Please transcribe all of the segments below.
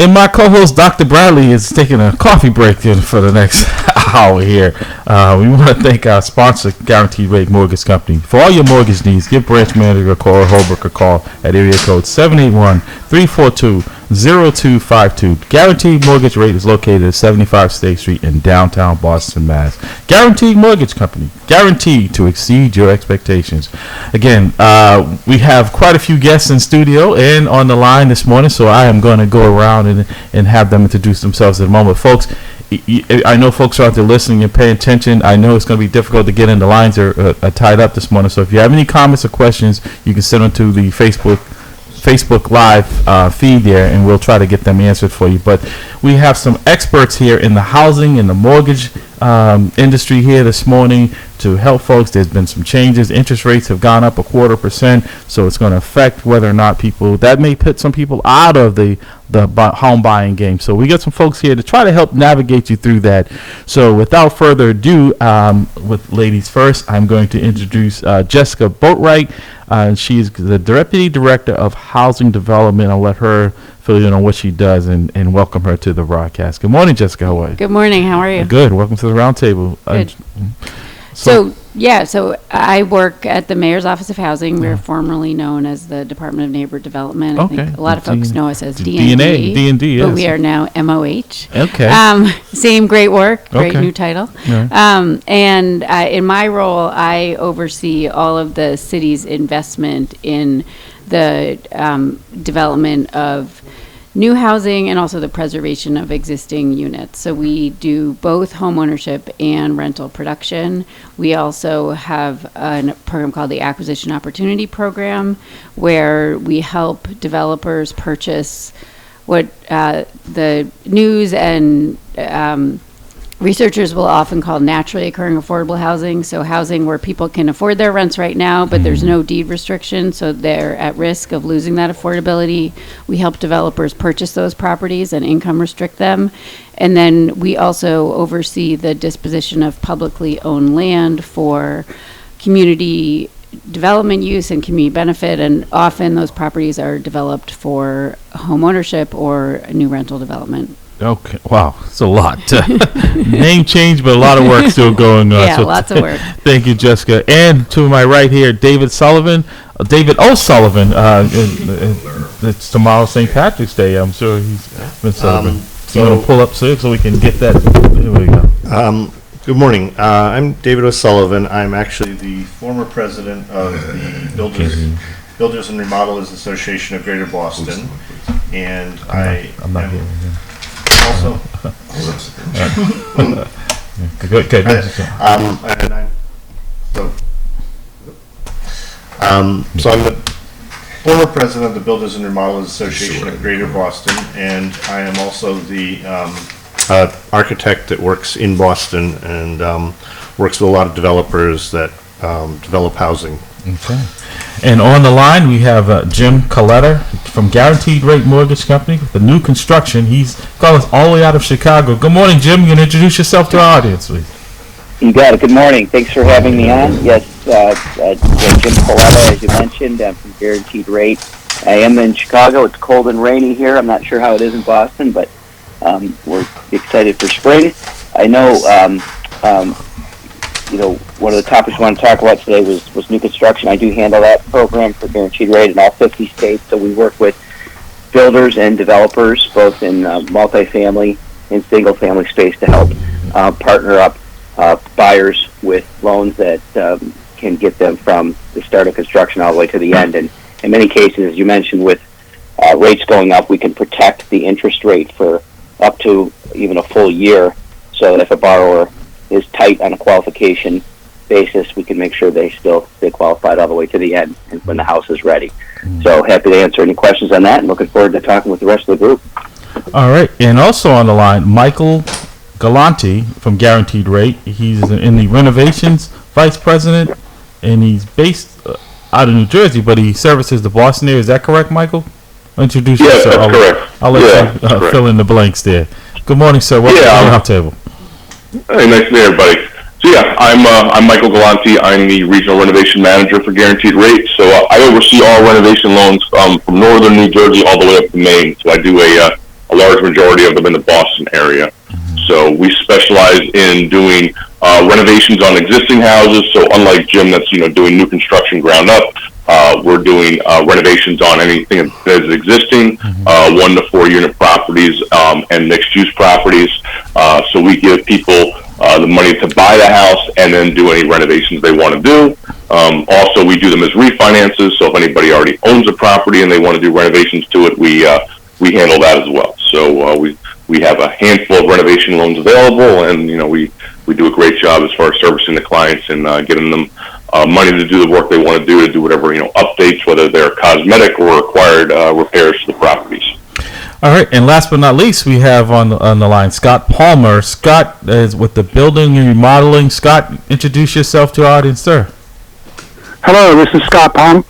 And my co-host, Dr. Bradley, is taking a coffee break for the next hour here. We want to thank our sponsor, Guaranteed Rate Mortgage Company. For all your mortgage needs, give branch manager a call or Holbrook a call at area code 781-342-0252. Guaranteed Mortgage Rate is located at 75 State Street in downtown Boston, Mass. Guaranteed Mortgage Company, guaranteed to exceed your expectations. Again, we have quite a few guests in studio and on the line this morning, so I am going to go around and have them introduce themselves in a moment. Folks, I know folks are out there listening and paying attention. I know it's going to be difficult to get in. The lines are tied up this morning, so if you have any comments or questions, you can send them to the Facebook Live feed there, and we'll try to get them answered for you. But we have some experts here in the housing and the mortgage industry here this morning to help folks. There's been some changes. Interest rates have gone up 0.25%, so it's going to affect whether or not that may put some people out of the home buying game. So we got some folks here to try to help navigate you through that. So without further ado, with ladies first, I'm going to introduce Jessica Boatwright. She's the Deputy Director of Housing Development. I'll let her fill you in on what she does and welcome her to the broadcast. Good morning, Jessica. How are you? Good morning. How are you? Good. Welcome to the roundtable. Good. So I work at the Mayor's Office of Housing. We're formerly known as the Department of Neighborhood Development. I think a lot of folks know us as D&D. D&D, yes. But we are now MOH. Okay. Same great work, great new title. Yeah. And in my role, I oversee all of the city's investment in the development of new housing and also the preservation of existing units. So we do both homeownership and rental production. We also have a program called the Acquisition Opportunity Program, where we help developers purchase what the news and researchers will often call naturally occurring affordable housing. So housing where people can afford their rents right now, but there's no deed restriction, so they're at risk of losing that affordability. We help developers purchase those properties and income restrict them. And then we also oversee the disposition of publicly owned land for community development use and community benefit, and often those properties are developed for home ownership or new rental development. Okay. Wow. It's a lot. Name change, but a lot of work still going on. Yeah, so lots of work. Thank you, Jessica. And to my right here, David O'Sullivan. It's tomorrow, St. Patrick's Day. I'm sure he's been celebrating. So you want to pull up so we can get that. There we go. Good morning. I'm David O'Sullivan. I'm actually the former president of the Builders and Remodelers Association of Greater Boston, and I'm not here. Also, good. So I'm the former president of the Builders and Remodelers Association of Greater Boston, and I am also the architect that works in Boston and works with a lot of developers that develop housing. Okay. And on the line, we have Jim Coletta from Guaranteed Rate Mortgage Company with the new construction. He's calling us all the way out of Chicago. Good morning, Jim. You can introduce yourself to our audience, please. You got it. Good morning. Thanks for having me on. Yes, Jim Coletta, as you mentioned. I'm from Guaranteed Rate. I am in Chicago. It's cold and rainy here. I'm not sure how it is in Boston, but we're excited for spring. I know one of the topics we want to talk about today was new construction. I do handle that program for Guaranteed Rate in all 50 states. So we work with builders and developers, both in multifamily and single-family space, to help partner up buyers with loans that can get them from the start of construction all the way to the end. And in many cases, as you mentioned, with rates going up, we can protect the interest rate for up to even a full year, so that if a borrower is tight on a qualification basis, we can make sure they still stay qualified all the way to the end and when the house is ready. So happy to answer any questions on that, and looking forward to talking with the rest of the group. All right. And also on the line, Michael Galanti from Guaranteed Rate. He's in the renovations vice president, and he's based out of New Jersey, but he services the Boston area. Is that correct, Michael? Introduce yourself. That's correct. I'll let you fill in the blanks there. Good morning, sir. Welcome to the round table. Hey, nice to meet everybody. So I'm Michael Galanti. I'm the regional renovation manager for Guaranteed Rate. So I oversee all renovation loans from northern New Jersey all the way up to Maine. So I do a a large majority of them in the Boston area. So we specialize in doing renovations on existing houses. So unlike Jim, that's doing new construction ground up, we're doing renovations on anything that is existing, 1 to 4 unit properties and mixed use properties. So we give people the money to buy the house and then do any renovations they want to do. Also, we do them as refinances. So if anybody already owns a property and they want to do renovations to it, we handle that as well. So we have a handful of renovation loans available, and we do a great job as far as servicing the clients and getting them money to do the work they want to do whatever updates, whether they're cosmetic or required repairs to the properties. All right, and last but not least, we have on the line Scott Palmer. Scott is with the building and remodeling. Scott, introduce yourself to our audience, sir. Hello, this is Scott Palmer.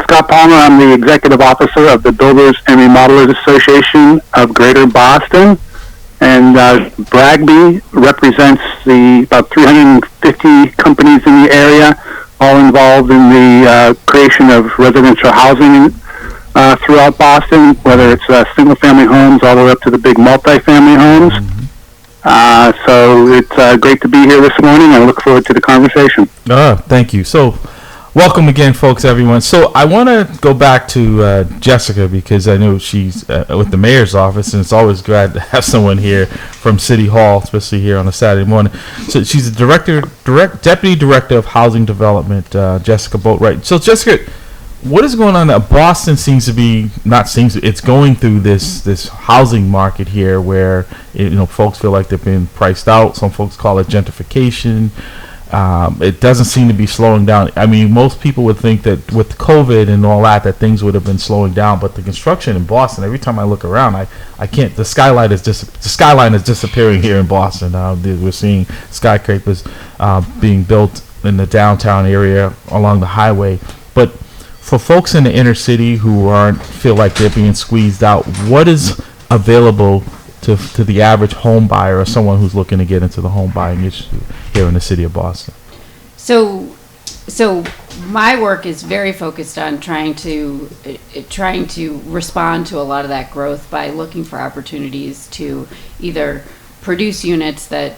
I'm the Executive Officer of the Builders and Remodelers Association of Greater Boston. And Bragby represents the about 350 companies in the area, all involved in the creation of residential housing throughout Boston, whether it's single-family homes all the way up to the big multi-family homes. So it's great to be here this morning. I look forward to the conversation. Thank you. So, welcome again, folks, everyone. So I want to go back to Jessica, because I know she's with the mayor's office, and it's always glad to have someone here from City Hall, especially here on a Saturday morning. So she's the Deputy Director of Housing Development, Jessica Boatwright. So Jessica, what is going on? Boston it's going through this housing market here where folks feel like they're being priced out. Some folks call it gentrification. It doesn't seem to be slowing down. I mean, most people would think that with COVID and all that things would have been slowing down. But the construction in Boston, every time I look around, I can't. The skyline is disappearing here in Boston. We're seeing skyscrapers being built in the downtown area along the highway. But for folks in the inner city who feel like they're being squeezed out, what is available to the average home buyer or someone who's looking to get into the home buying issue here in the city of Boston? So my work is very focused on trying to respond to a lot of that growth by looking for opportunities to either produce units that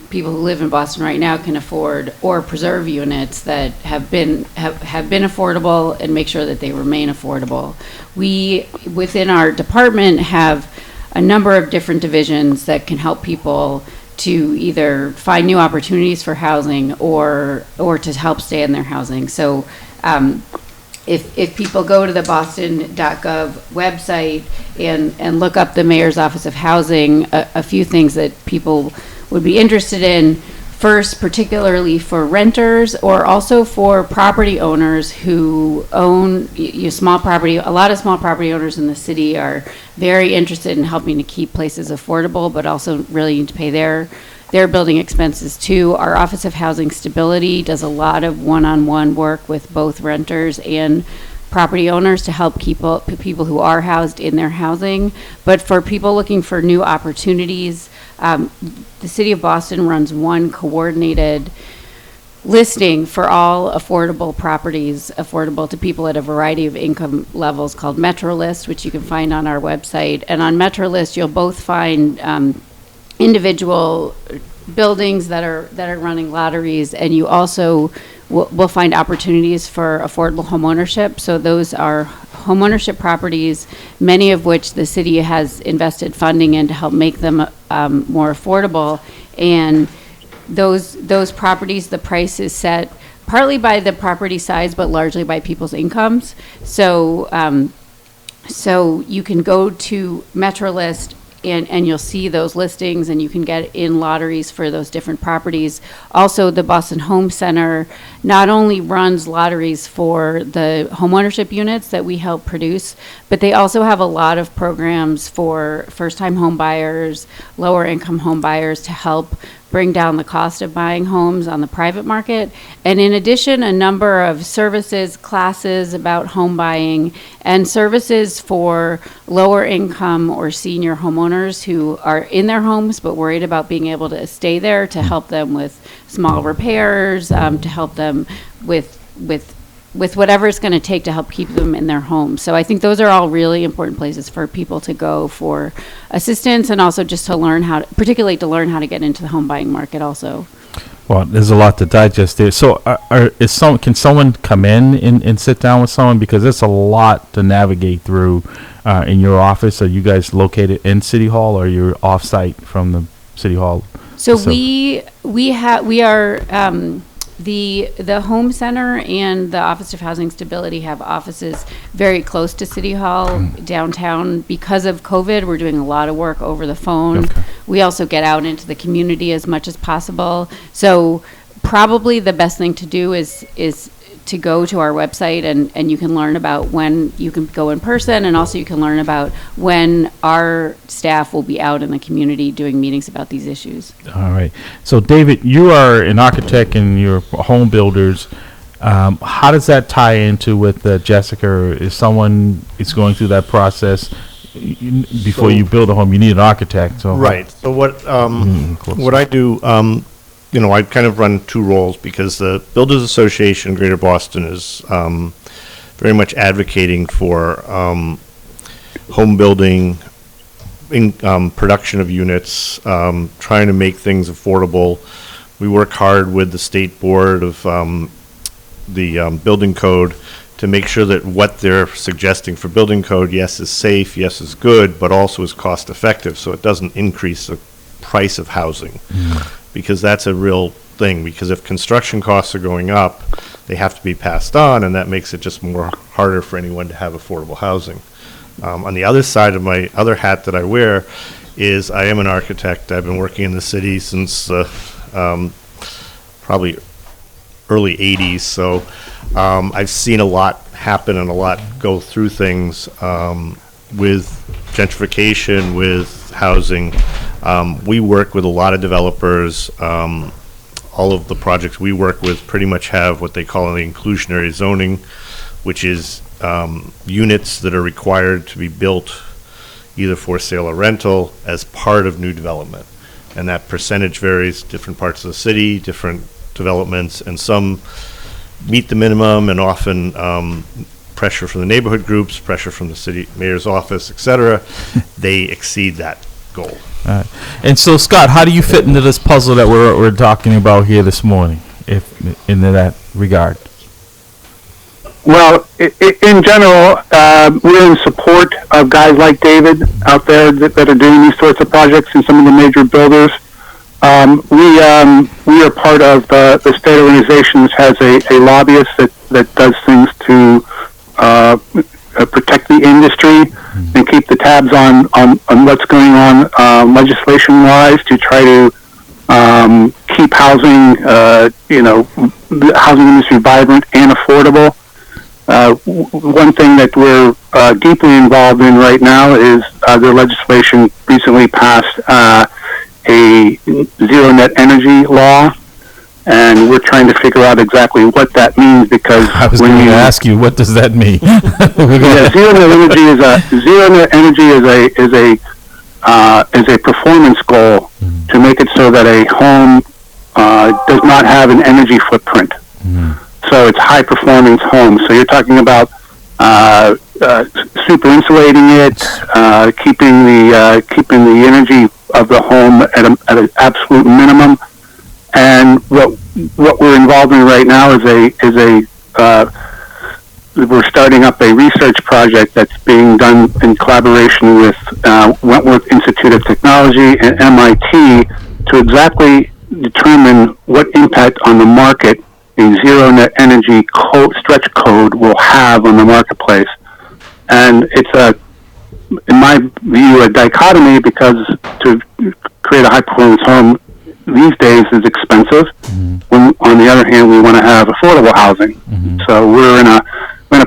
people who live in Boston right now can afford, or preserve units that have been affordable and make sure that they remain affordable. We, within our department, have a number of different divisions that can help people to either find new opportunities for housing or to help stay in their housing. So if people go to the boston.gov website and look up the Mayor's Office of Housing, a few things that people would be interested in. First, particularly for renters or also for property owners who own small property. A lot of small property owners in the city are very interested in helping to keep places affordable, but also really need to pay their building expenses too. Our Office of Housing Stability does a lot of one-on-one work with both renters and property owners to help people who are housed in their housing. But for people looking for new opportunities, the City of Boston runs one coordinated listing for all affordable properties, affordable to people at a variety of income levels, called MetroList, which you can find on our website. And on MetroList, you'll both find individual buildings that are running lotteries, and you also will find opportunities for affordable homeownership. So those are homeownership properties, many of which the city has invested funding in to help make them more affordable. And those properties, the price is set partly by the property size, but largely by people's incomes. So you can go to MetroList and you'll see those listings, and you can get in lotteries for those different properties. Also, the Boston Home Center not only runs lotteries for the homeownership units that we help produce, but they also have a lot of programs for first-time home buyers, lower-income home buyers, to help bring down the cost of buying homes on the private market. And in addition, a number of services, classes about home buying, and services for lower income or senior homeowners who are in their homes but worried about being able to stay there, to help them with small repairs, to help them with with whatever it's going to take to help keep them in their homes. So I think those are all really important places for people to go for assistance, and also just to learn particularly to learn how to get into the home buying market also. Well, there's a lot to digest there. So, can someone come in and sit down with someone, because it's a lot to navigate through in your office? Are you guys located in City Hall, or you're off-site from the City Hall? So we are the Home Center and the Office of Housing Stability have offices very close to City Hall downtown. Because of COVID, we're doing a lot of work over the phone. Okay. We also get out into the community as much as possible. So probably the best thing to do is to go to our website, and you can learn about when you can go in person, and also you can learn about when our staff will be out in the community doing meetings about these issues. All right. So, David, you are an architect and you're home builders. How does that tie into with Jessica? If someone is going through that process before you build a home, you need an architect. So Right. So what I do, I kind of run two roles, because the Builders Association Greater Boston is very much advocating for home building, production of units, trying to make things affordable. We work hard with the State Board of the Building Code to make sure that what they're suggesting for building code, yes, is safe, yes, is good, but also is cost effective, so it doesn't increase the price of housing. Because that's a real thing, because if construction costs are going up, they have to be passed on, and that makes it just more harder for anyone to have affordable housing. On the other side of my other hat that I wear is I am an architect. I've been working in the city since probably early 80s, so I've seen a lot happen and a lot go through things with gentrification, with housing. We work with a lot of developers. All of the projects we work with pretty much have what they call the inclusionary zoning, which is units that are required to be built either for sale or rental as part of new development. And that percentage varies, different parts of the city, different developments, and some meet the minimum, and often pressure from the neighborhood groups, pressure from the city mayor's office, et cetera, they exceed that goal. And so, Scott, how do you fit into this puzzle that we're talking about here this morning, if in that regard? Well, in general, we're in support of guys like David out there that are doing these sorts of projects and some of the major builders. We are part of the state organization that has a lobbyist that does things to protect the industry and keep the tabs on what's going on legislation-wise to try to keep housing, the housing industry vibrant and affordable. One thing that we're deeply involved in right now is the legislation recently passed a zero net energy law, and we're trying to figure out exactly what that means, because I was going to ask you, what does that mean? Zero net energy is a performance goal to make it so that a home does not have an energy footprint. So it's high performance home. So you're talking about super insulating it, keeping the energy of the home at an absolute minimum. And what we're involved in right now is we're starting up a research project that's being done in collaboration with Wentworth Institute of Technology and MIT to exactly determine what impact on the market a zero net energy stretch code will have on the marketplace. And it's in my view, a dichotomy, because to create a high performance home these days is expensive. When, on the other hand, we want to have affordable housing. So we're in a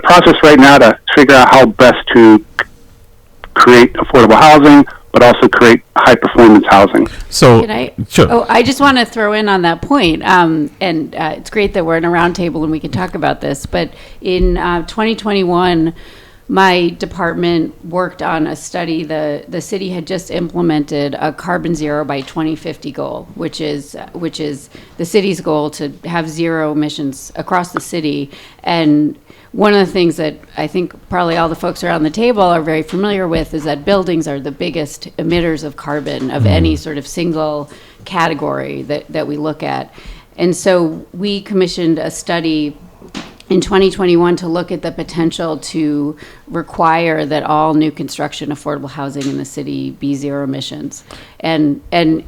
process right now to figure out how best to create affordable housing, but also create high performance housing. So, Can I? sure. Oh, I just want to throw in on that point. And it's great that we're in a roundtable and we can talk about this. But in 2021, my department worked on a study. The city had just implemented a carbon zero by 2050 goal, which is the city's goal to have zero emissions across the city. And one of the things that I think probably all the folks around the table are very familiar with is that buildings are the biggest emitters of carbon of any sort of single category that we look at. And so we commissioned a study in 2021 to look at the potential to require that all new construction affordable housing in the city be zero emissions. And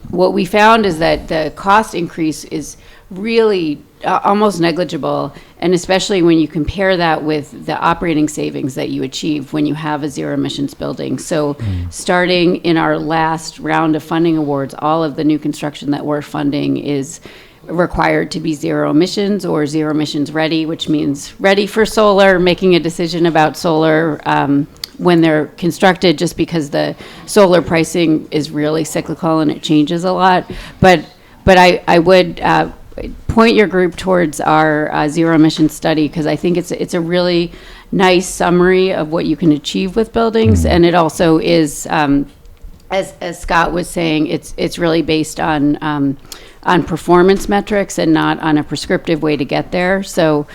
what we found is that the cost increase is really almost negligible, and especially when you compare that with the operating savings that you achieve when you have a zero emissions building. So starting in our last round of funding awards, all of the new construction that we're funding is required to be zero emissions or zero emissions ready, which means ready for solar, making a decision about solar when they're constructed, just because the solar pricing is really cyclical and it changes a lot. But I would point your group towards our zero emission study, because I think it's a really nice summary of what you can achieve with buildings, and it also is, as Scott was saying, it's really based on performance metrics and not on a prescriptive way to get there. So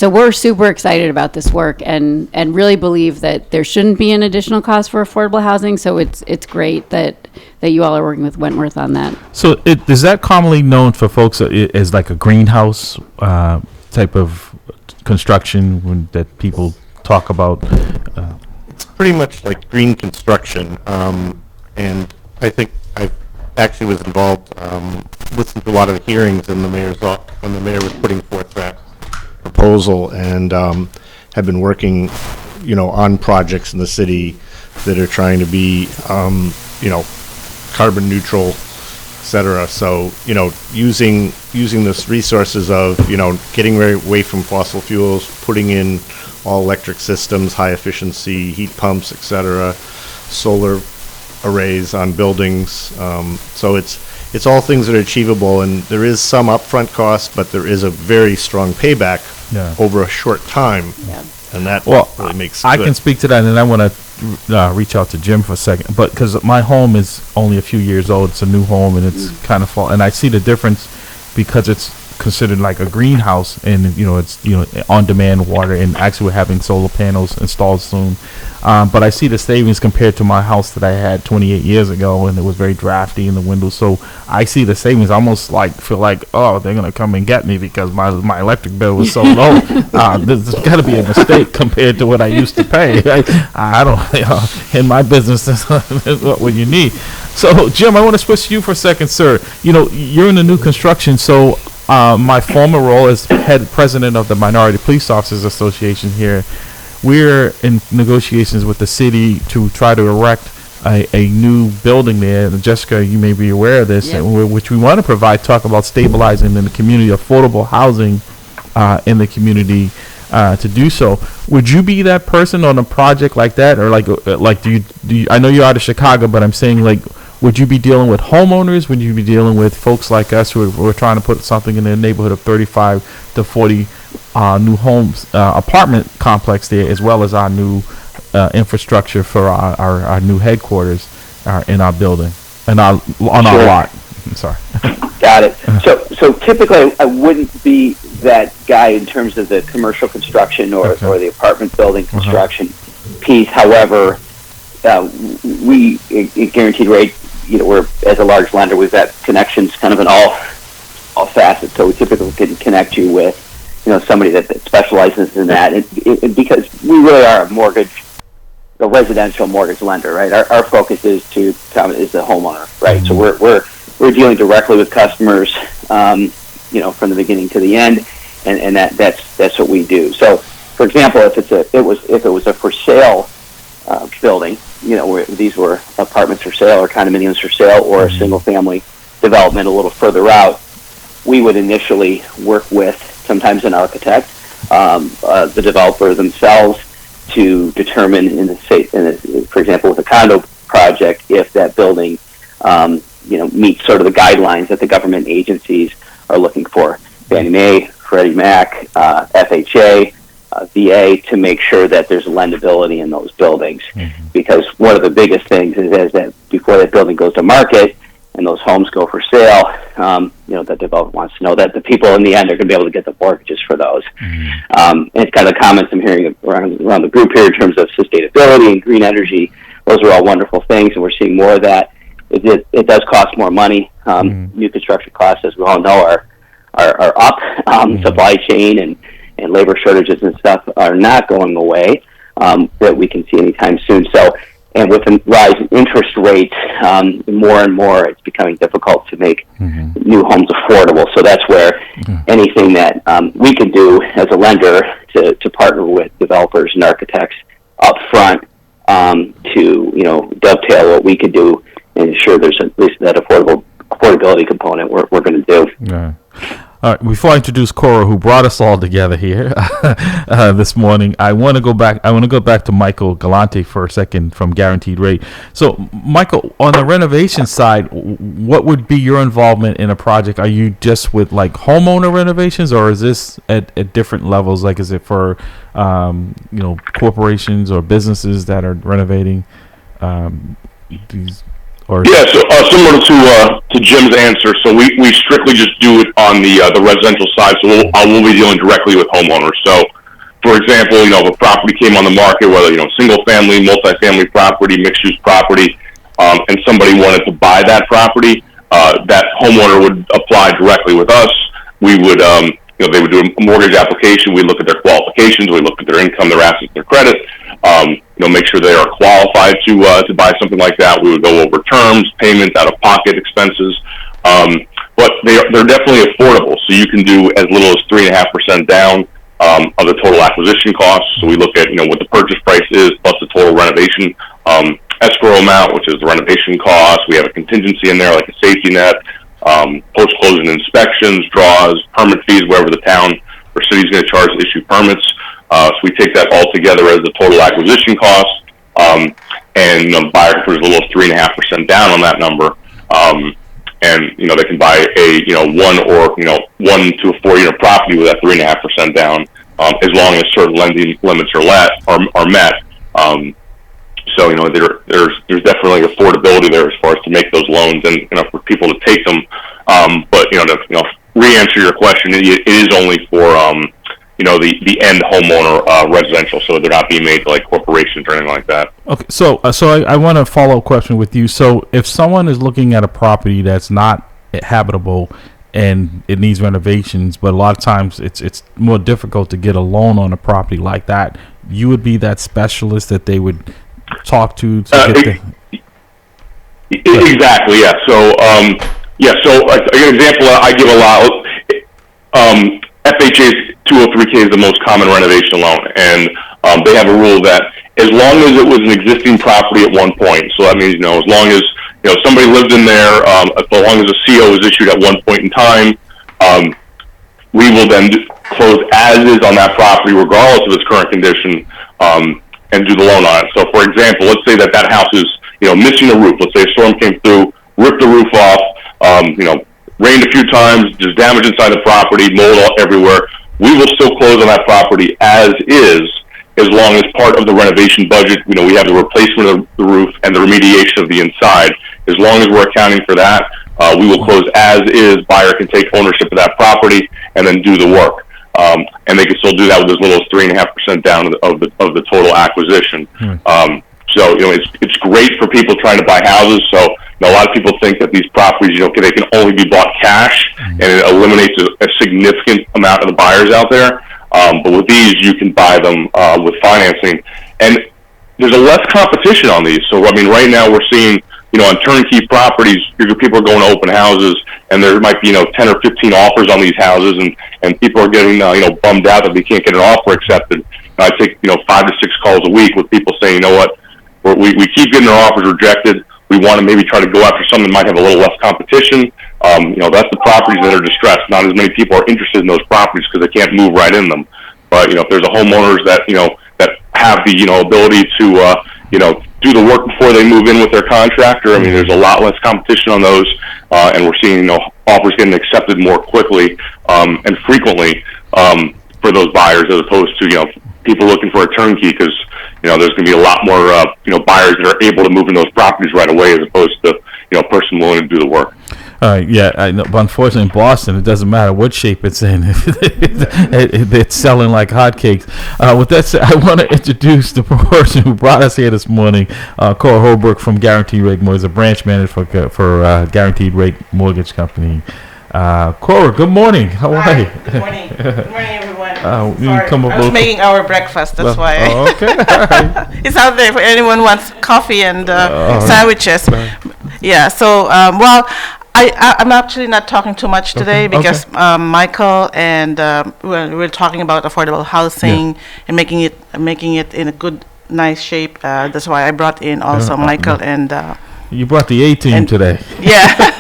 we're super excited about this work and really believe that there shouldn't be an additional cost for affordable housing. So it's great that you all are working with Wentworth on that. So is that commonly known for folks as like a greenhouse type of construction that people talk about? It's pretty much like green construction, and I think I actually was involved, listened to a lot of the hearings in the mayor's when the mayor was putting forth that proposal, and have been working, on projects in the city that are trying to be, carbon neutral, et cetera. So, using the resources of, getting away from fossil fuels, putting in all electric systems, high efficiency heat pumps, et cetera, solar arrays on buildings. So it's all things that are achievable, and there is some upfront cost, but there is a very strong payback over a short time. Yeah. And that really makes it I good. can speak to that, and I want to reach out to Jim for a second. But because my home is only a few years old, it's a new home, and it's kind of fall. And I see the difference because it's considered like a greenhouse, and it's on-demand water, and actually we're having solar panels installed soon. But I see the savings compared to my house that I had 28 years ago, and it was very drafty in the windows. So I see the savings. I almost feel like, oh, they're gonna come and get me because my electric bill was so low. There's got to be a mistake compared to what I used to pay. I don't. In my business, that's what you need. So Jim, I want to switch to you for a second, sir. You're in the new construction, so. My former role as head president of the Minority Police Officers Association here, we're in negotiations with the city to try to erect a new building there. And Jessica, you may be aware of this, which we want to talk about stabilizing in the community, affordable housing in the community to do so. Would you be that person on a project like that, or like do you? I know you're out of Chicago, but I'm saying would you be dealing with homeowners? Would you be dealing with folks like us who are trying to put something in the neighborhood of 35 to 40 new homes, apartment complex there, as well as our new infrastructure for our new headquarters in our building and on our lot? I'm sorry. Got it. So typically I wouldn't be that guy in terms of the commercial construction or the apartment building construction piece. However, we at Guaranteed Rate, we're, as a large lender, we've got connections kind of in all facets. So we typically can connect you with, somebody that specializes in that. And because we really are a residential mortgage lender, right? Our focus is the homeowner, right? So we're dealing directly with customers, from the beginning to the end, and that's what we do. So, for example, if it was a for sale building, where these were apartments for sale or condominiums for sale or a single family development a little further out, we would initially work with sometimes an architect, the developer themselves, to determine for example, with a condo project, if that building meets sort of the guidelines that the government agencies are looking for. Fannie Mae, Freddie Mac, FHA, VA to make sure that there's lendability in those buildings. Because one of the biggest things is that before that building goes to market and those homes go for sale, that developer wants to know that the people in the end are going to be able to get the mortgages for those. And it's kind of the comments I'm hearing around the group here in terms of sustainability and green energy. Those are all wonderful things, and we're seeing more of that. It does cost more money. New construction costs, as we all know, are up. Supply chain and labor shortages and stuff are not going away that we can see anytime soon. So, and with the rise in interest rates, more and more it's becoming difficult to make new homes affordable. So that's where anything that we can do as a lender to partner with developers and architects up front to dovetail what we could do and ensure there's at least that affordability component we're going to do. Yeah. All right. Before I introduce Cora, who brought us all together here this morning, I want to go back to Michael Galante for a second from Guaranteed Rate. So, Michael, on the renovation side, what would be your involvement in a project? Are you just with like homeowner renovations, or is this at different levels? Like, is it for corporations or businesses that are renovating these? Yeah, so similar to Jim's answer, so we strictly just do it on the residential side. So we'll be dealing directly with homeowners. So, for example, if a property came on the market, whether single family, multifamily property, mixed use property, and somebody wanted to buy that property, that homeowner would apply directly with us. We would they would do a mortgage application. We look at their qualifications. We look at their income, their assets, their credit. Make sure they are qualified to buy something like that. We would go over terms, payments, out-of-pocket expenses. But they're definitely affordable. So you can do as little as 3.5% down of the total acquisition cost. So we look at what the purchase price is plus the total renovation escrow amount, which is the renovation cost. We have a contingency in there like a safety net, post-closing inspections, draws, permit fees, wherever the town or city is going to charge to issue permits. So we take that all together as the total acquisition cost, and the buyer can put as little as 3.5% down on that number, and they can buy a 1 to 4 unit property with that 3.5% down, as long as certain lending limits are met. So there's definitely affordability there as far as to make those loans and for people to take them. But to re-answer your question, it is only for the end homeowner residential, so they're not being made to like corporations or anything like that. Okay, so I want a follow-up question with you. So if someone is looking at a property that's not habitable and it needs renovations, but a lot of times it's more difficult to get a loan on a property like that, you would be that specialist that they would talk to get Exactly, yeah. So so an example I give a lot. FHA's 203K is the most common renovation loan, and they have a rule that as long as it was an existing property at one point, so that means as long as somebody lived in there, as long as a CO was issued at one point in time, we will then close as is on that property regardless of its current condition, and do the loan on it. So, for example, let's say that house is missing a roof. Let's say a storm came through, ripped the roof off, rained a few times, there's damage inside the property, mold all everywhere. We will still close on that property as is, as long as part of the renovation budget, we have the replacement of the roof and the remediation of the inside. As long as we're accounting for that, we will close as is. Buyer can take ownership of that property and then do the work. And they can still do that with as little as 3.5% down of the total acquisition. So it's great for people trying to buy houses. So a lot of people think that these properties, they can only be bought cash, and it eliminates a significant amount of the buyers out there. But with these, you can buy them with financing, and there's a less competition on these. So right now we're seeing, on turnkey properties, people are going to open houses, and there might be 10 or 15 offers on these houses, and people are getting bummed out that they can't get an offer accepted. And I take 5 to 6 calls a week with people saying, we keep getting our offers rejected. We want to maybe try to go after something that might have a little less competition. That's the properties that are distressed. Not as many people are interested in those properties because they can't move right in them. But if there's a homeowners that that have the ability to do the work before they move in with their contractor, there's a lot less competition on those, and we're seeing offers getting accepted more quickly and frequently for those buyers, as opposed to people looking for a turnkey because, there's going to be a lot more, buyers that are able to move in those properties right away as opposed to, a person willing to do the work. Yeah, I know, but unfortunately in Boston, it doesn't matter what shape it's in. It's selling like hotcakes. With that said, I want to introduce the person who brought us here this morning, Cora Holbrook from Guaranteed Rate Mortgage, a branch manager for Guaranteed Rate Mortgage Company. Cora, good morning. How are you? Good morning. Good morning, everyone. I was making our breakfast, that's why. Oh, okay. All right. It's out there for anyone who wants coffee and sandwiches. Yeah, so, I'm actually not talking too much today because Michael and we're talking about affordable housing and making it in a good, nice shape. That's why I brought in also Michael and you brought the A-team today. Yeah.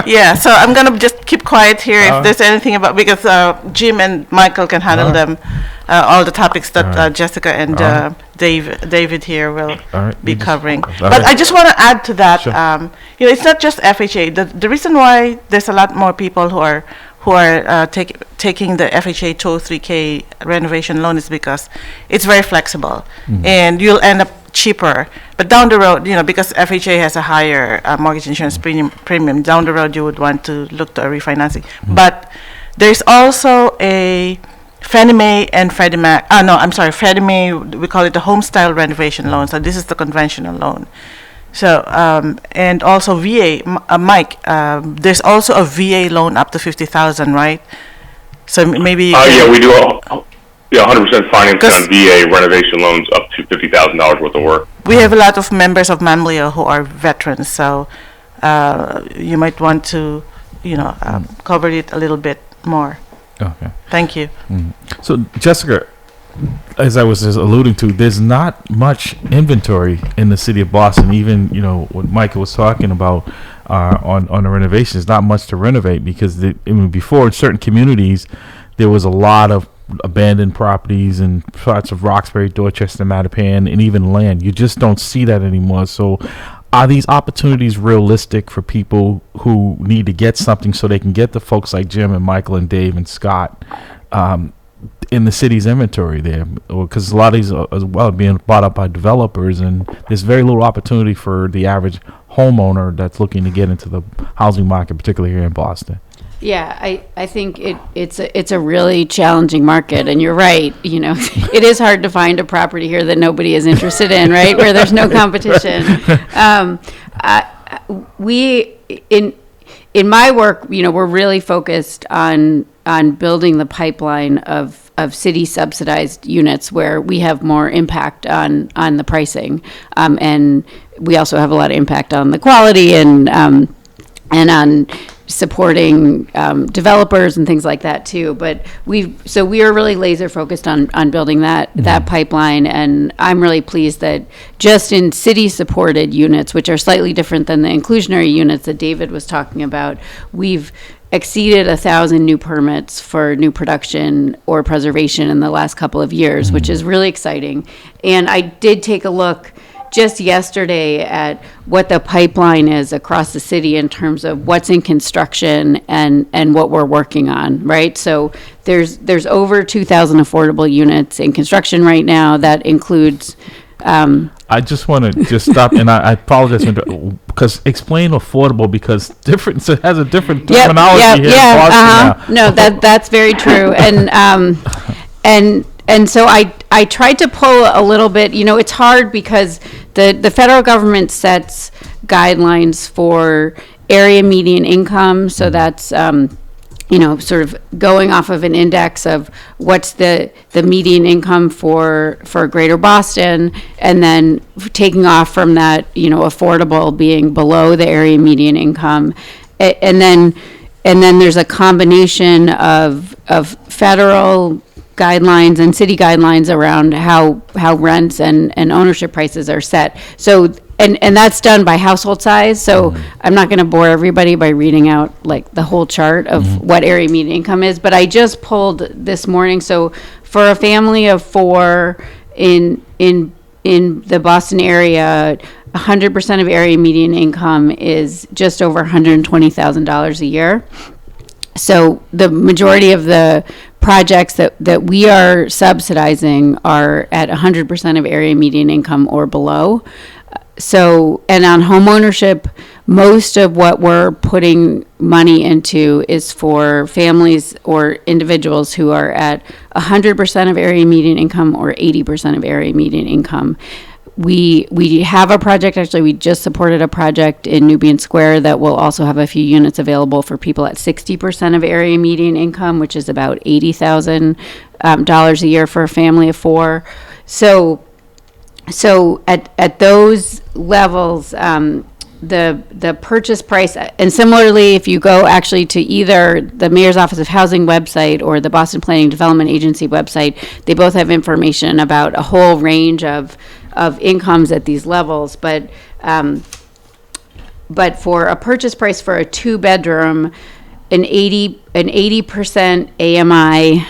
Yeah, so I'm going to just keep quiet here if there's anything about, because Jim and Michael can handle them, all the topics that Jessica and David here will be covering. But I just want to add to that, it's not just FHA. The reason why there's a lot more people who are taking the FHA 203K renovation loan is because it's very flexible, and you'll end up cheaper. But down the road, because FHA has a higher mortgage insurance premium, down the road you would want to look to a refinancing. But there's also a Fannie Mae and Freddie Mac. Freddie Mae, we call it the home style renovation loan. So this is the conventional loan. So, and also VA, Mike, there's also a VA loan up to $50,000, right? So maybe. Yeah, we do 100% financing on VA renovation loans up to $50,000 worth of work. We have a lot of members of Mamleo who are veterans, so you might want to, cover it a little bit more. Okay. Thank you. So, Jessica, as I was just alluding to, there's not much inventory in the city of Boston. Even what Michael was talking about on the renovations, not much to renovate because before in certain communities there was a lot of abandoned properties and parts of Roxbury, Dorchester, Mattapan, and even land. You just don't see that anymore. So, are these opportunities realistic for people who need to get something so they can get the folks like Jim and Michael and Dave and Scott in the city's inventory there? Because a lot of these are as well being bought up by developers, and there's very little opportunity for the average homeowner that's looking to get into the housing market, particularly here in Boston. Yeah, I think it's a really challenging market, and you're right. It is hard to find a property here that nobody is interested in, right? Where there's no competition. We in my work, we're really focused on building the pipeline of city subsidized units where we have more impact on the pricing, and we also have a lot of impact on the quality and on supporting developers and things like that too. But we are really laser focused on building that pipeline, and I'm really pleased that just in city supported units, which are slightly different than the inclusionary units that David was talking about, we've exceeded 1,000 new permits for new production or preservation in the last couple of years, which is really exciting. And I did take a look just yesterday at what the pipeline is across the city in terms of what's in construction and what we're working on, right? So there's over 2,000 affordable units in construction right now. That includes I just want to stop, and I apologize because explain affordable, because it has a different terminology here in Boston now. No, that's very true, and so I tried to pull a little bit. It's hard because the federal government sets guidelines for area median income, so that's sort of going off of an index of what's the median income for Greater Boston, and then taking off from that, affordable being below the area median income, and then there's a combination of federal guidelines and city guidelines around how rents and ownership prices are set. So and that's done by household size. So I'm not going to bore everybody by reading out like the whole chart of what area median income is, but I just pulled this morning. So for a family of 4 in the Boston area, 100% of area median income is just over $120,000 a year. So the majority of the projects that we are subsidizing are at 100% of area median income or below. So, and on homeownership, most of what we're putting money into is for families or individuals who are at 100% of area median income or 80% of area median income. We have a project, actually, we just supported a project in Nubian Square that will also have a few units available for people at 60% of area median income, which is about $80,000 a year for a family of four. So at those levels, the purchase price, and similarly, if you go actually to either the Mayor's Office of Housing website or the Boston Planning Development Agency website, they both have information about a whole range of incomes at these levels. But for a purchase price for a 2-bedroom, an 80% AMI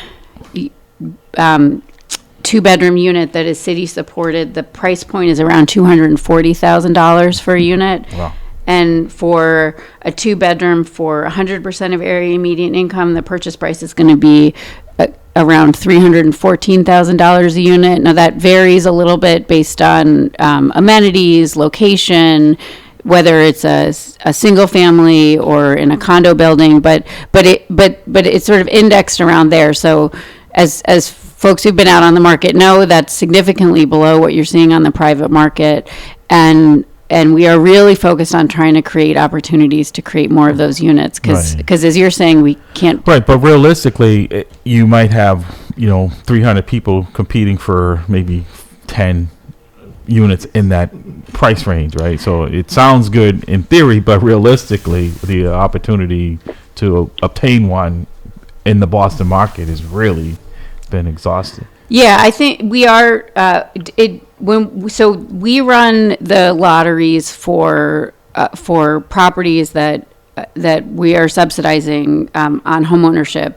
2-bedroom unit that is city supported, the price point is around $240,000 for a unit. Wow. And for a 2-bedroom for 100% of area median income, the purchase price is going to be around $314,000 a unit. Now that varies a little bit based on amenities, location, whether it's a single family or in a condo building, but it's sort of indexed around there. So as folks who've been out on the market know, that's significantly below what you're seeing on the private market, and we are really focused on trying to create opportunities to create more of those units, because as you're saying, we can't. Right, but realistically, you might have 300 people competing for maybe 10 units in that price range, right? So it sounds good in theory, but realistically, the opportunity to obtain one in the Boston market is really been exhausted. Yeah, I think we are. We run the lotteries for properties that we are subsidizing on homeownership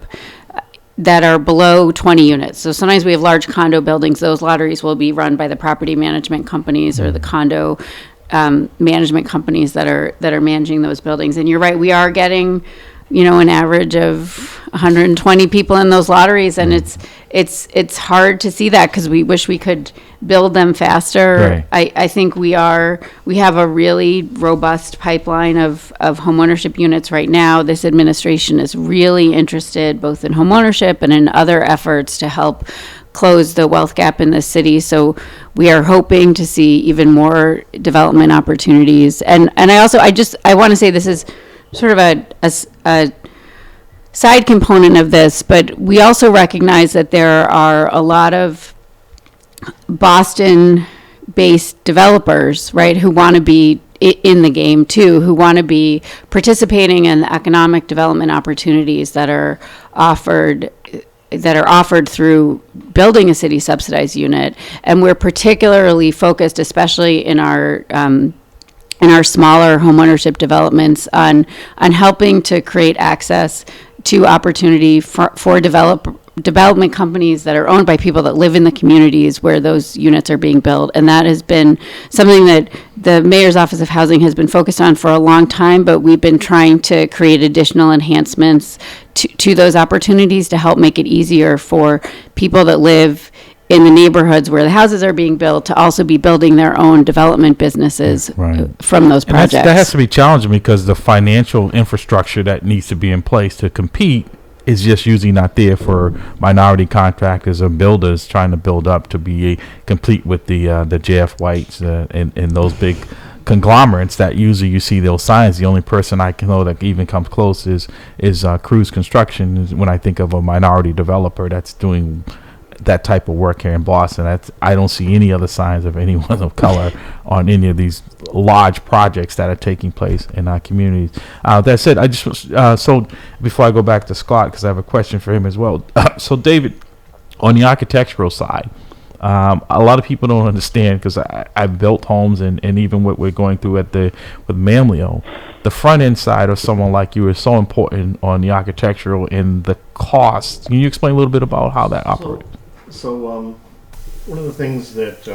that are below 20 units. So sometimes we have large condo buildings. Those lotteries will be run by the property management companies or the condo management companies that are managing those buildings. And you're right, we are getting an average of 120 people in those lotteries, and it's hard to see that because we wish we could build them faster. Right. I think we have a really robust pipeline of homeownership units right now. This administration is really interested both in homeownership and in other efforts to help close the wealth gap in the city. So we are hoping to see even more development opportunities. And I want to say this is sort of a side component of this, but we also recognize that there are a lot of Boston-based developers, right, who want to be in the game too, who want to be participating in the economic development opportunities that are offered through building a city subsidized unit. And we're particularly focused, especially in our smaller homeownership developments, on helping to create access to opportunity for development companies that are owned by people that live in the communities where those units are being built. And that has been something that the Mayor's Office of Housing has been focused on for a long time, but we've been trying to create additional enhancements to those opportunities to help make it easier for people that live in the neighborhoods where the houses are being built to also be building their own development businesses from those projects. And that has to be challenging because the financial infrastructure that needs to be in place to compete is just usually not there for minority contractors or builders trying to build up to be complete with the JF Whites and those big conglomerates that usually you see those signs. The only person I can know that even comes close is Cruz Construction when I think of a minority developer that's doing that type of work here in Boston. I don't see any other signs of anyone of color on any of these large projects that are taking place in our communities. That said, I just so before I go back to Scott, because I have a question for him as well. So David, on the architectural side, a lot of people don't understand, because I've built homes and even what we're going through with Mamleo, the front end side of someone like you is so important on the architectural and the cost. Can you explain a little bit about how that operates? So one of the things that,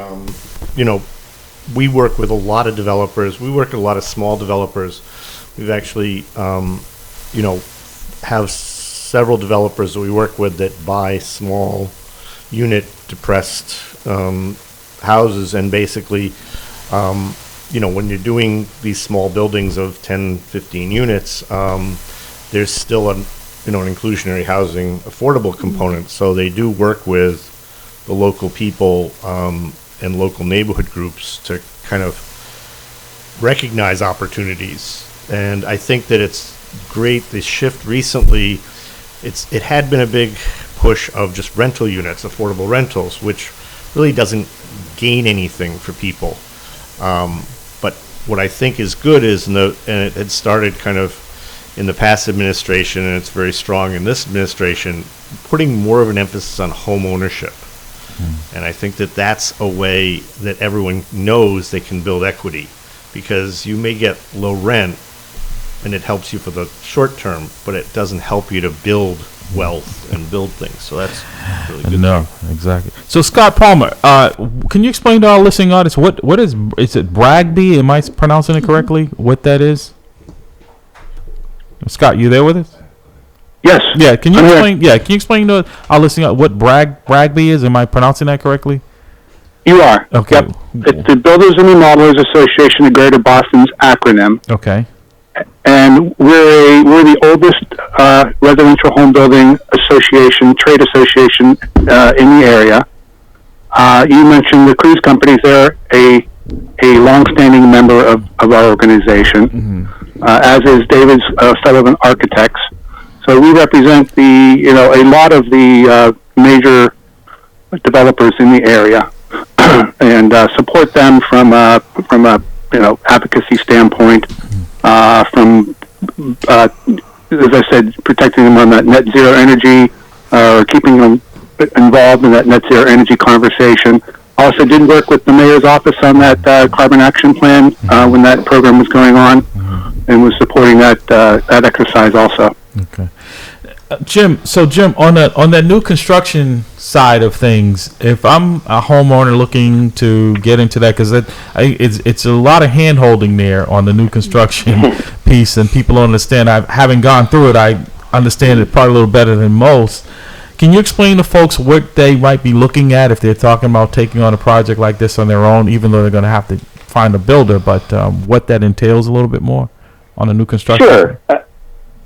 we work with a lot of developers. We work with a lot of small developers. We've actually, have several developers that we work with that buy small unit depressed houses, and basically, when you're doing these small buildings of 10, 15 units, there's still an inclusionary housing affordable component. So they do work with the local people and local neighborhood groups to kind of recognize opportunities. And I think that it's great, the shift recently, it had been a big push of just rental units, affordable rentals, which really doesn't gain anything for people. But what I think is good is, and it had started kind of in the past administration, and it's very strong in this administration, putting more of an emphasis on home ownership. And I think that that's a way that everyone knows they can build equity, because you may get low rent and it helps you for the short term, but it doesn't help you to build wealth and build things. So that's really good. No, exactly. So Scott Palmer, can you explain to our listening audience what is it Bragby? Am I pronouncing it correctly? What that is? Scott, you there with us? Yes. Yeah. Can you I'm explain? here. Yeah. Can you explain to our listening what Bragby is? Am I pronouncing that correctly? You are. Okay. Yep. It's the Builders and Remodelers Association of Greater Boston's acronym. Okay. And we're the oldest residential home building association, trade association in the area. You mentioned the cruise companies. They're a long-standing member of our organization, as is David's Sullivan Architects. So we represent a lot of the major developers in the area and support them from a advocacy standpoint. From as I said, protecting them on that net zero energy, or keeping them involved in that net zero energy conversation. Also did work with the mayor's office on that carbon action plan when that program was going on, and was supporting that exercise also. Okay. Jim, on that new construction side of things, if I'm a homeowner looking to get into that, because it's a lot of hand holding there on the new construction piece, and people don't understand. Having gone through it, I understand it probably a little better than most. Can you explain to folks what they might be looking at if they're talking about taking on a project like this on their own, even though they're going to have to find a builder, but what that entails a little bit more on the new construction? Sure.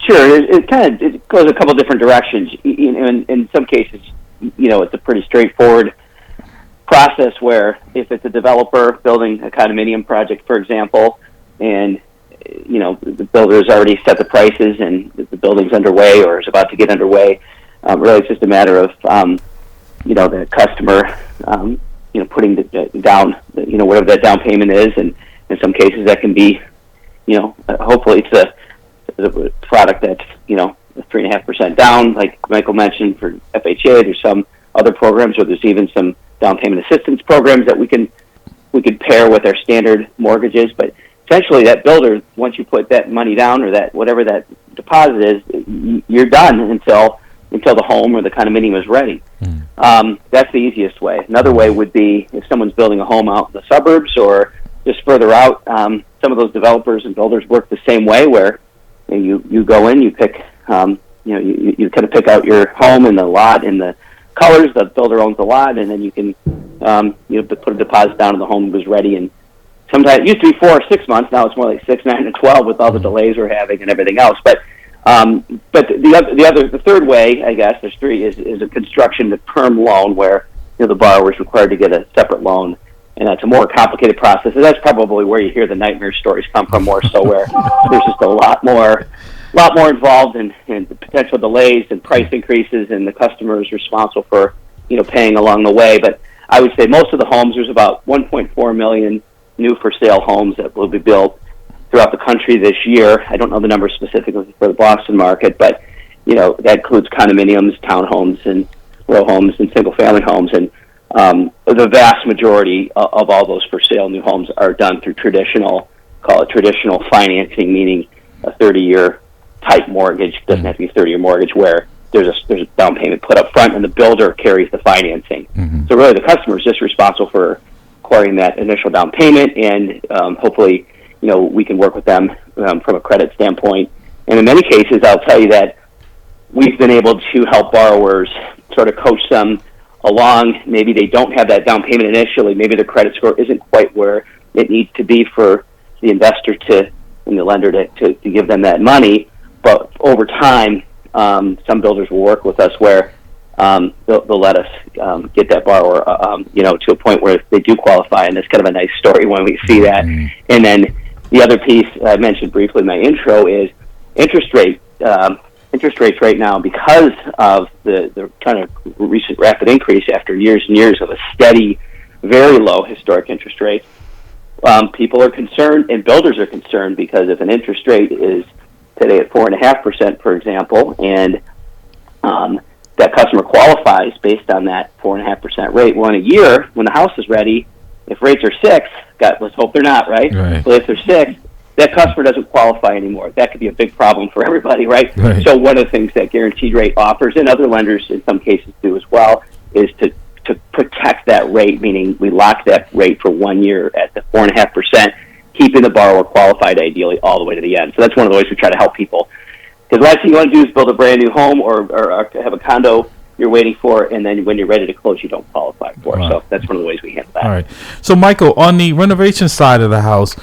Sure, it goes a couple different directions. In some cases, it's a pretty straightforward process where if it's a developer building a condominium project, for example, and the builder has already set the prices and the building's underway or is about to get underway, really it's just a matter of the customer putting the down, whatever that down payment is, and in some cases that can be, hopefully it's the product that's 3.5% down, like Michael mentioned for FHA. There's some other programs, or there's even some down payment assistance programs that we could pair with our standard mortgages. But essentially, that builder, once you put that money down, or that whatever that deposit is, you're done until the home or the condominium is ready. That's the easiest way. Another way would be if someone's building a home out in the suburbs or just further out. Some of those developers and builders work the same way, where you go in, you pick, you kind of pick out your home and the lot and the colors. The builder owns the lot, and then you can, put a deposit down, and the home was ready. And sometimes it used to be 4 or 6 months. Now it's more like 6, 9, and 12 with all the delays we're having and everything else. But the third way, I guess, there's three, is a construction to perm loan, where the borrower is required to get a separate loan. And that's a more complicated process. And that's probably where you hear the nightmare stories come from, more so, where there's just a lot more involved in the potential delays and price increases, and the customer is responsible for paying along the way. But I would say most of the homes, there's about 1.4 million new for sale homes that will be built throughout the country this year. I don't know the number specifically for the Boston market, but that includes condominiums, townhomes, and row homes, and single family homes. And the vast majority of all those for sale new homes are done through traditional financing, meaning a 30-year type mortgage. It doesn't have to be a 30-year mortgage, where there's a down payment put up front and the builder carries the financing. So really the customer is just responsible for acquiring that initial down payment, and hopefully we can work with them from a credit standpoint. And in many cases, I'll tell you that we've been able to help borrowers sort of coach them along. Maybe they don't have that down payment initially. Maybe their credit score isn't quite where it needs to be for the investor and the lender to give them that money. But over time, some builders will work with us where they'll let us get that borrower, to a point where they do qualify, and it's kind of a nice story when we see that. And then the other piece I mentioned briefly in my intro is interest rates right now, because of the kind of recent rapid increase after years and years of a steady, very low historic interest rate. People are concerned, and builders are concerned, because if an interest rate is today at 4.5%, for example, and that customer qualifies based on that 4.5% rate, well, in a year, when the house is ready, if rates are 6, let's hope they're not, right? But if they're 6, that customer doesn't qualify anymore. That could be a big problem for everybody, right? So one of the things that Guaranteed Rate offers, and other lenders in some cases do as well, is to protect that rate, meaning we lock that rate for 1 year at the 4.5%, keeping the borrower qualified ideally all the way to the end. So that's one of the ways we try to help people. Because the last thing you want to do is build a brand new home or have a condo you're waiting for, and then when you're ready to close, you don't qualify for. So that's one of the ways we handle that. All right. So, Michael, on the renovation side of the house,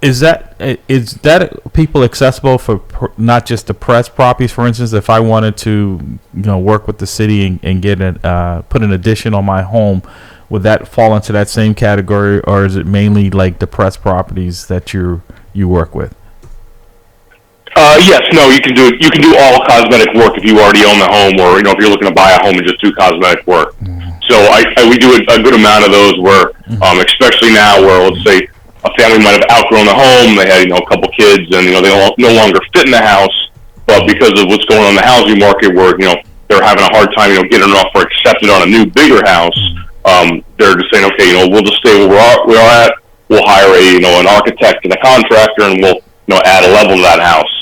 is that people accessible for not just the press properties? For instance, if I wanted to, work with the city and get put an addition on my home, would that fall into that same category, or is it mainly like the press properties that you work with? Yes, no, you can do it. You can do all cosmetic work if you already own the home, or if you're looking to buy a home and just do cosmetic work. So we do a good amount of those where, especially now, where let's say a family might have outgrown the home, they had a couple kids, and they no longer fit in the house, but because of what's going on in the housing market, where they're having a hard time getting an offer accepted on a new bigger house, they're just saying, okay, we'll just stay where we are at. We'll hire an architect and a contractor, and we'll add a level to that house.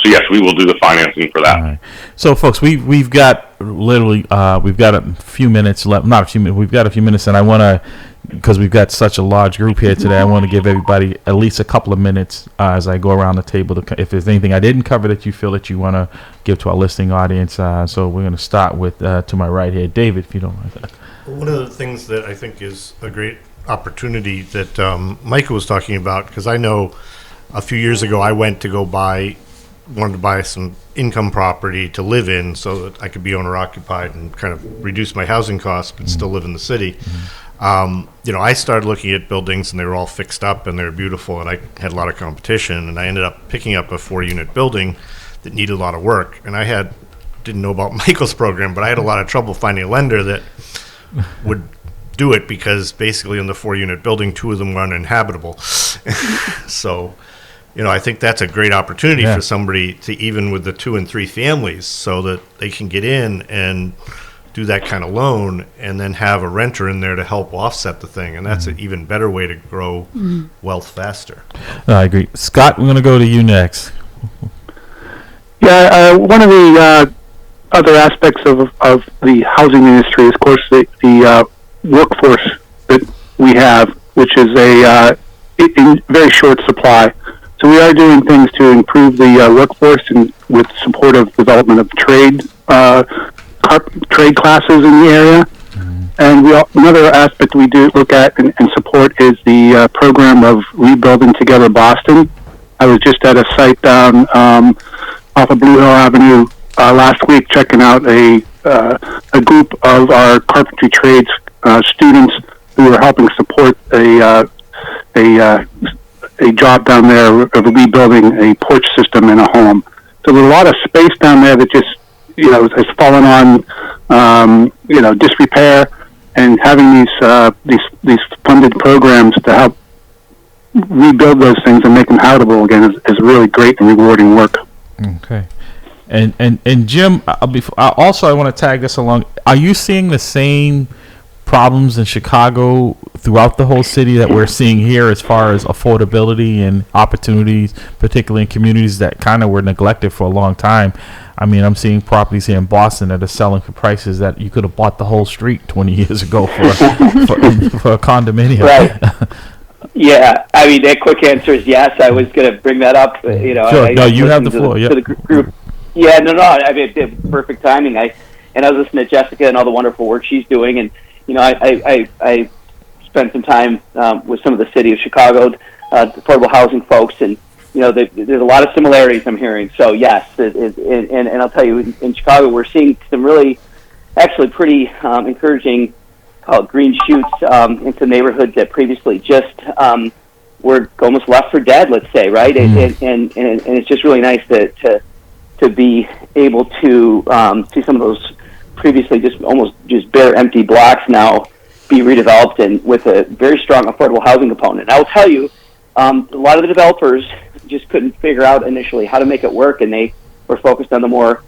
So yes, we will do the financing for that. All right. So folks, we've got literally we've got a few minutes left. Not a few minutes. We've got a few minutes, and I want to, because we've got such a large group here today, I want to give everybody at least a couple of minutes as I go around the table. If there's anything I didn't cover that you feel that you want to give to our listening audience, so we're going to start with to my right here, David, if you don't mind. One of the things that I think is a great opportunity that Michael was talking about, because I know a few years ago I wanted to buy some income property to live in so that I could be owner occupied and kind of reduce my housing costs but still live in the city. I started looking at buildings, and they were all fixed up and they were beautiful, and I had a lot of competition, and I ended up picking up a 4-unit building that needed a lot of work. And I didn't know about Michael's program, but I had a lot of trouble finding a lender that would do it, because basically in the 4-unit building, 2 of them were uninhabitable. So I think that's a great opportunity for somebody to, even with the 2 and 3 families, so that they can get in and do that kind of loan and then have a renter in there to help offset the thing. And that's an even better way to grow wealth faster. I agree. Scott, we're going to go to you next. Yeah, one of the other aspects of the housing industry is, of course, the workforce that we have, which is in very short supply. So we are doing things to improve the workforce, and with support of development of trade classes in the area. And another aspect we do look at and support is the program of Rebuilding Together Boston. I was just at a site down off of Blue Hill Avenue last week, checking out a group of our carpentry trades students who are helping support a job down there of rebuilding a porch system in a home. So there's a lot of space down there that just has fallen on disrepair, and having these funded programs to help rebuild those things and make them habitable again is really great and rewarding work. Okay. And Jim, I want to tag this along. Are you seeing the same problems in Chicago throughout the whole city that we're seeing here, as far as affordability and opportunities, particularly in communities that kind of were neglected for a long time? I mean, I'm seeing properties here in Boston that are selling for prices that you could have bought the whole street 20 years ago for a condominium. Right. Yeah, I mean, the quick answer is yes. I was going to bring that up. Sure. No, you have the floor. To the group. Yeah, no, I mean, perfect timing. I was listening to Jessica and all the wonderful work she's doing, and I spent some time with some of the city of Chicago affordable housing folks, and there's a lot of similarities I'm hearing. So yes, and I'll tell you, in Chicago, we're seeing some really, actually pretty encouraging green shoots into neighborhoods that previously just were almost left for dead, let's say, right? Mm-hmm. And it's just really nice to be able to see some of those previously just bare empty blocks now be redeveloped and with a very strong affordable housing component. And I will tell you, a lot of the developers just couldn't figure out initially how to make it work, and they were focused on the more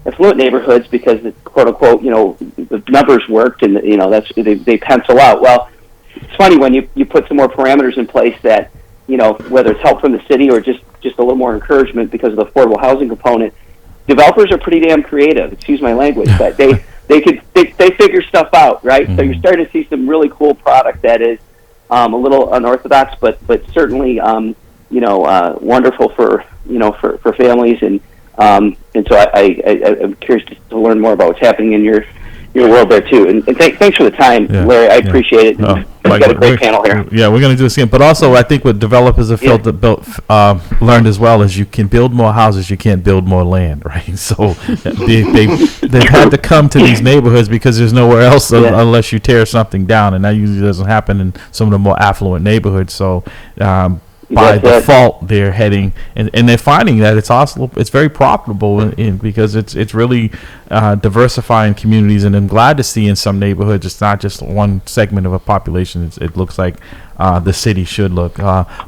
affluent neighborhoods because the quote unquote, the numbers worked, and that's they pencil out. Well, it's funny when you put some more parameters in place that, whether it's help from the city or just a little more encouragement because of the affordable housing component, developers are pretty damn creative. Excuse my language, but they figure stuff out, right? Mm-hmm. So you're starting to see some really cool product that is a little unorthodox, but certainly wonderful for families, and so I'm curious to learn more about what's happening in your world there too. And thanks for the time, Larry. I appreciate it. We've got a great panel here. Yeah, we're going to do this again. But also, I think what developers have learned as well is you can build more houses, you can't build more land, right? So they've had to come to these neighborhoods because there's nowhere else unless you tear something down, and that usually doesn't happen in some of the more affluent neighborhoods. So by default, they're heading, and they're finding that it's very profitable because it's really diversifying communities, and I'm glad to see in some neighborhoods it's not just one segment of a population. It looks like the city should look.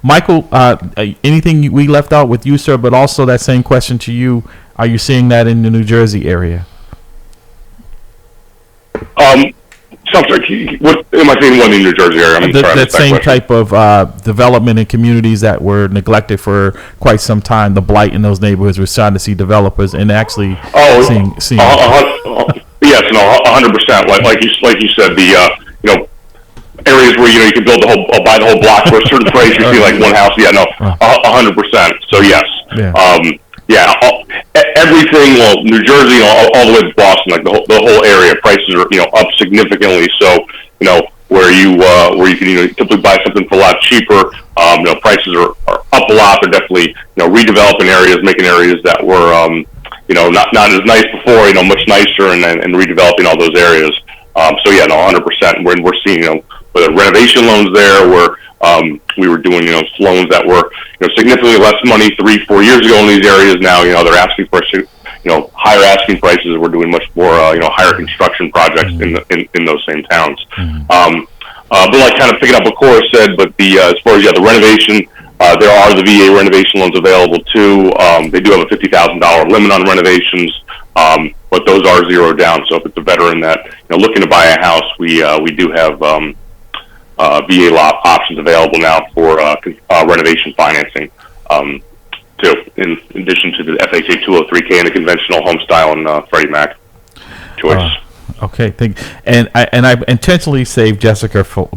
Michael, anything we left out with you, sir? But also that same question to you: are you seeing that in the New Jersey area? So I'm sorry, what am I saying? One in New Jersey area? That same type of development in communities that were neglected for quite some time. The blight in those neighborhoods. We're starting to see developers and actually seeing. Yes, no, 100%. Like you said, the areas where you can build buy the whole block for a certain price. You see like one house. Yeah, no, 100%. So yes. Yeah. Everything. Well, New Jersey, all the way to Boston, like the whole area, prices are up significantly. So where you can typically buy something for a lot cheaper. Prices are up a lot. They're definitely redeveloping areas, making areas that were not as nice before, much nicer, and redeveloping all those areas. So yeah, no, 100%. We're seeing with renovation loans there, where we were doing loans that were significantly less money 3-4 years ago in these areas. Now they're asking for higher asking prices. We're doing much more higher construction projects in those same towns. But like kind of picking up what Cora said, but as far as the renovation, there are the VA renovation loans available too. They do have a $50,000 limit on renovations, but those are zero down. So if it's a veteran that looking to buy a house, we do have VA options available now for renovation financing too, in addition to the FHA 203K and the conventional home style and Freddie Mac choice. Okay, and I intentionally saved Jessica for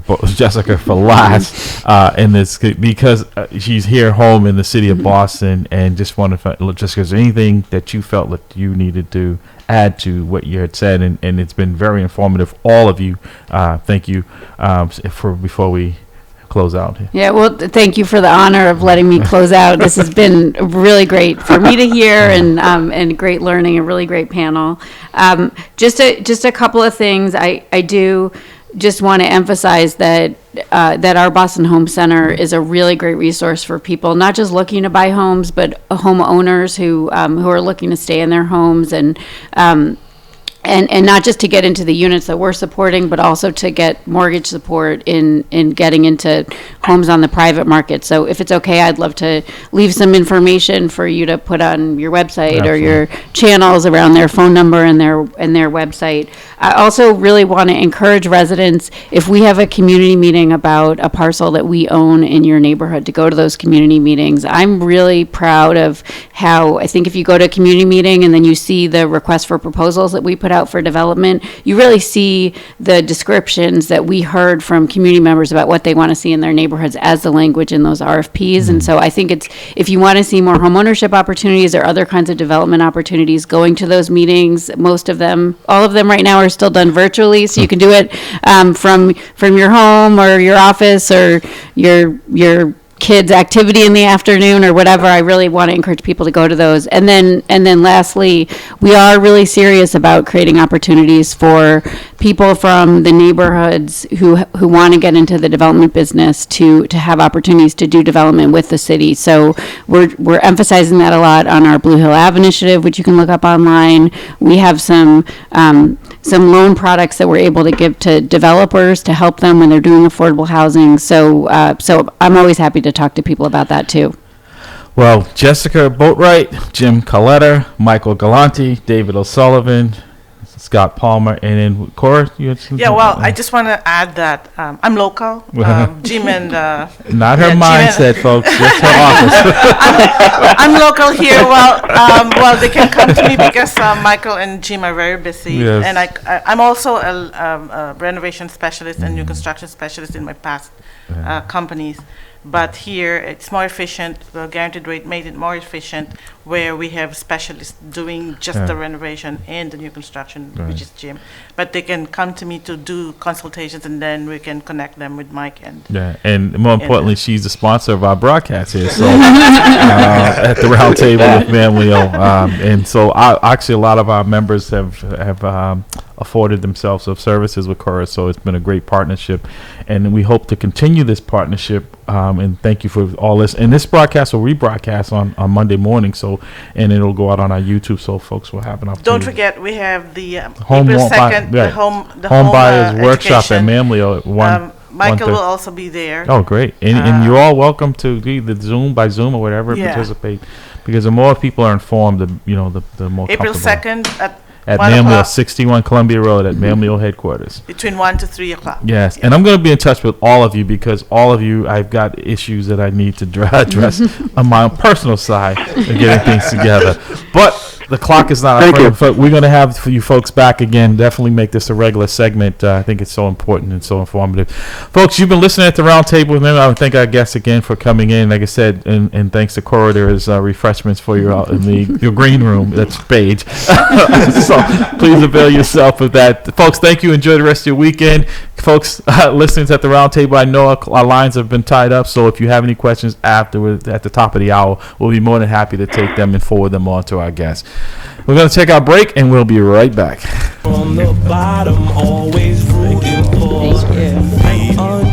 last in this because she's here home in the city of Boston, and just wanted to Jessica, is there anything that you felt that you needed to add to what you had said, and it's been very informative, all of you. Thank you before we close out. Yeah, well, thank you for the honor of letting me close out. This has been really great for me to hear, and great learning, a really great panel. Just a couple of things. I do just want to emphasize that our Boston Home Center is a really great resource for people not just looking to buy homes, but homeowners who are looking to stay in their homes, and not just to get into the units that we're supporting, but also to get mortgage support in getting into homes on the private market. So if it's okay, I'd love to leave some information for you to put on your website or your channels around their phone number and their website. I also really want to encourage residents, if we have a community meeting about a parcel that we own in your neighborhood, to go to those community meetings. I'm really proud of how I think if you go to a community meeting and then you see the request for proposals that we put out for development, you really see the descriptions that we heard from community members about what they want to see in their neighborhoods as the language in those RFPs. And so I think it's, if you want to see more homeownership opportunities or other kinds of development opportunities, going to those meetings, most of them, all of them right now are still done virtually, so you can do it from your home or your office or your kids' activity in the afternoon or whatever. I really want to encourage people to go to those. And then lastly, we are really serious about creating opportunities for people from the neighborhoods who want to get into the development business to have opportunities to do development with the city. So we're emphasizing that a lot on our Blue Hill Ave initiative, which you can look up online. We have some loan products that we're able to give to developers to help them when they're doing affordable housing. So I'm always happy to talk to people about that too. Well, Jessica Boatwright, Jim Coletta, Michael Galanti, David O'Sullivan, Scott Palmer, and then Cora, you had something? Yeah, well, I just want to add that I'm local. Jim and not her mindset, folks. Just her office. I'm local here. Well, they can come to me because Michael and Jim are very busy, Yes. and I'm also a renovation specialist and new construction specialist in my past companies. But here, it's more efficient. The guaranteed rate made it more efficient, where we have specialists doing just the renovation and the new construction, which is Jim. But they can come to me to do consultations, and then we can connect them with Mike and. Yeah, and more importantly, she's the sponsor of our broadcast here, so at the round table with Mamleo, and so actually a lot of our members have afforded themselves of services with Cora, so it's been a great partnership, and we hope to continue this partnership. And thank you for all this. And this broadcast will rebroadcast on Monday morning, and it'll go out on our YouTube, so folks will have an opportunity. Don't forget, we have the Home April wa- 2nd, right. the home Buyers workshop at education. Mamleo at 1. Michael 1:30. will also be there. Oh, great. And you're all welcome to the Zoom or whatever, Yeah. participate, because the more people are informed, the more April comfortable. 2nd At 1 Mamleo, o'clock. 61 Columbia Road at Mamleo headquarters. Between 1 to 3 o'clock. Yes, and I'm going to be in touch with all of you, because all of you, I've got issues that I need to address on my own personal side of getting things together. But the clock is not. Thank you. We're going to have you folks back again. Definitely make this a regular segment. I think it's so important and so informative. Folks, you've been listening at the round table with me. I would thank our guests again for coming in. Like I said, and thanks to Cora, there is refreshments for you out in your green room. That's Paige. So please avail yourself of that. Folks, thank you. Enjoy the rest of your weekend. Folks, listening at the round table, I know our lines have been tied up, so if you have any questions afterward at the top of the hour, we'll be more than happy to take them and forward them on to our guests. We're going to take our break, and we'll be right back. From the bottom, always rooting for the underdog.